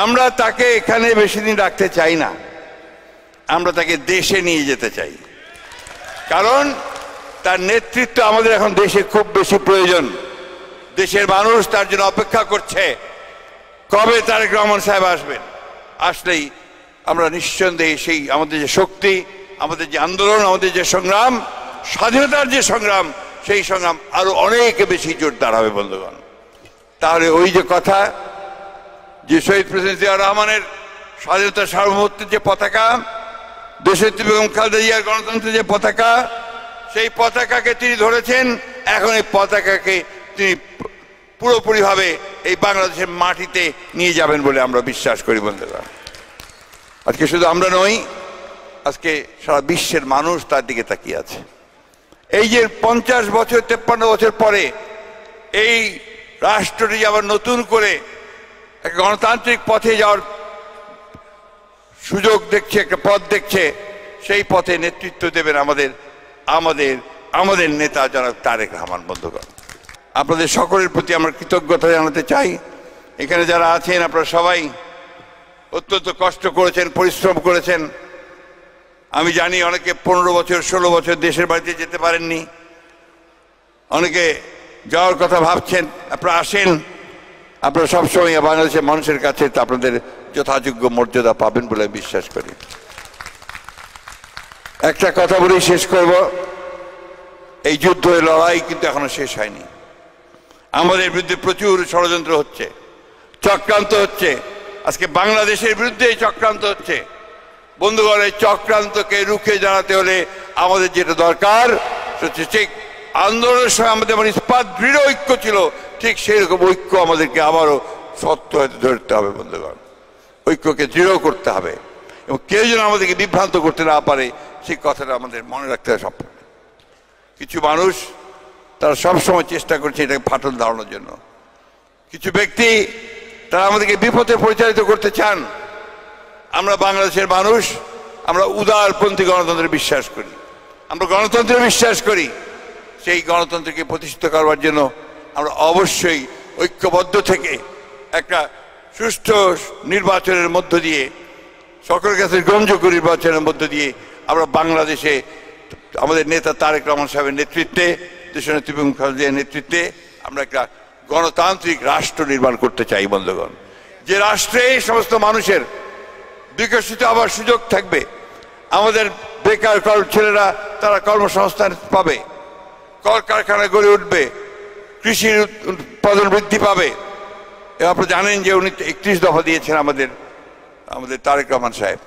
আমরা তাকে এখানে বেশি দিন রাখতে চাই না, আমরা তাকে দেশে নিয়ে যেতে চাই। কারণ তার নেতৃত্ব আমাদের এখন দেশে খুব বেশি প্রয়োজন। দেশের মানুষ তার জন্য অপেক্ষা করছে কবে তারেক রহমান সাহেব আসবেন। আসলেই আমরা নিঃসন্দেহে সেই আমাদের যে শক্তি, আমাদের যে আন্দোলন, আমাদের যে সংগ্রাম, স্বাধীনতার যে সংগ্রাম, সেই সংগ্রাম আরো অনেক বেশি জোরদার হবে বন্ধুগণ। তাহলে ওই যে কথা যে শহীদ প্রেসিডেন্ট জিয়াউর রহমানের স্বাধীনতার সার্বভৌমত্বের যে পতাকা, দেশনেত্রী বেগম খালেদা জিয়ার গণতন্ত্রের যে পতাকা, সেই পতাকাকে তিনি ধরেছেন। এখন এই পতাকাকে তিনি পুরোপুরিভাবে এই বাংলাদেশের মাটিতে নিয়ে যাবেন বলে আমরা বিশ্বাস করি বন্ধুরা। আজকে শুধু আমরা নই, আজকে সারা বিশ্বের মানুষ তার দিকে তাকিয়ে আছে। এই যে 50 বছর 53 বছর পরে এই রাষ্ট্রটি আবার নতুন করে একটা গণতান্ত্রিক পথে যাওয়ার সুযোগ দেখছে, একটা পথ দেখছে, সেই পথে নেতৃত্ব দেবেন আমাদের আমাদের আমাদের নেতা জনাব তারেক রহমান। বন্ধুগণ, আপনাদের সকলের প্রতি আমরা কৃতজ্ঞতা জানাতে চাই। এখানে যারা আছেন আপনারা সবাই অত্যন্ত কষ্ট করেছেন, পরিশ্রম করেছেন। আমি জানি অনেকে 15 বছর 16 বছর দেশের বাড়িতে যেতে পারেননি, অনেকে যাওয়ার কথা ভাবছেন। আপনারা আসেন, আপনারা সবসময় বাংলাদেশের মানুষের কাছে আপনাদের যথাযোগ্য মর্যাদা পাবেন বলে বিশ্বাস করি। একটা কথা বলেই শেষ করব, এই যুদ্ধের লড়াই কিন্তু এখনো শেষ হয়নি। আমাদের বিরুদ্ধে প্রচুর ষড়যন্ত্র হচ্ছে, চক্রান্ত হচ্ছে। আজকে বাংলাদেশের বিরুদ্ধে চক্রান্ত হচ্ছে। বন্ধুগণ, এই চক্রান্তকে রুখে দাঁড়াতে হলে আমাদের যেটা দরকার হচ্ছে, ঠিক আন্দোলনের সময় আমাদের যেমন ইস্পাত দৃঢ় ঐক্য ছিল, ঠিক সেই রকম ঐক্য আমাদেরকে আবারও শক্ত হতে ধরতে হবে বন্ধুগণ। ঐক্যকে দৃঢ় করতে হবে এবং কেউ যেন আমাদেরকে বিভ্রান্ত করতে না পারে, সেই কথাটা আমাদের মনে রাখতে হবে। সব কিছু মানুষ তারা সবসময় চেষ্টা করছে এটাকে ফাটল ধরানোর জন্য। কিছু ব্যক্তি তারা আমাদেরকে বিপথে পরিচালিত করতে চান। আমরা বাংলাদেশের মানুষ, আমরা উদারপন্থী গণতন্ত্রে বিশ্বাস করি, আমরা গণতন্ত্রে বিশ্বাস করি। সেই গণতন্ত্রকে প্রতিষ্ঠিত করবার জন্য আমরা অবশ্যই ঐক্যবদ্ধ থেকে একটা সুষ্ঠু নির্বাচনের মধ্য দিয়ে, সকলের কাছে গ্রহণযোগ্য নির্বাচনের মধ্য দিয়ে আমরা বাংলাদেশে আমাদের নেতা তারেক রহমান সাহেবের নেতৃত্বে, দেশনেত্রী বেগম খালেদা জিয়ার নেতৃত্বে আমরা একটা গণতান্ত্রিক রাষ্ট্র নির্মাণ করতে চাই বন্ধুগণ। যে রাষ্ট্রে সমস্ত মানুষের বিকশিত হওয়ার সুযোগ থাকবে, আমাদের বেকার ছেলেরা তারা কর্মসংস্থান পাবে, কলকারখানা গড়ে উঠবে, কৃষির উৎপাদন বৃদ্ধি পাবে। আপনারা জানেন যে উনি 31 দফা দিয়েছেন আমাদের তারেক রহমান সাহেব।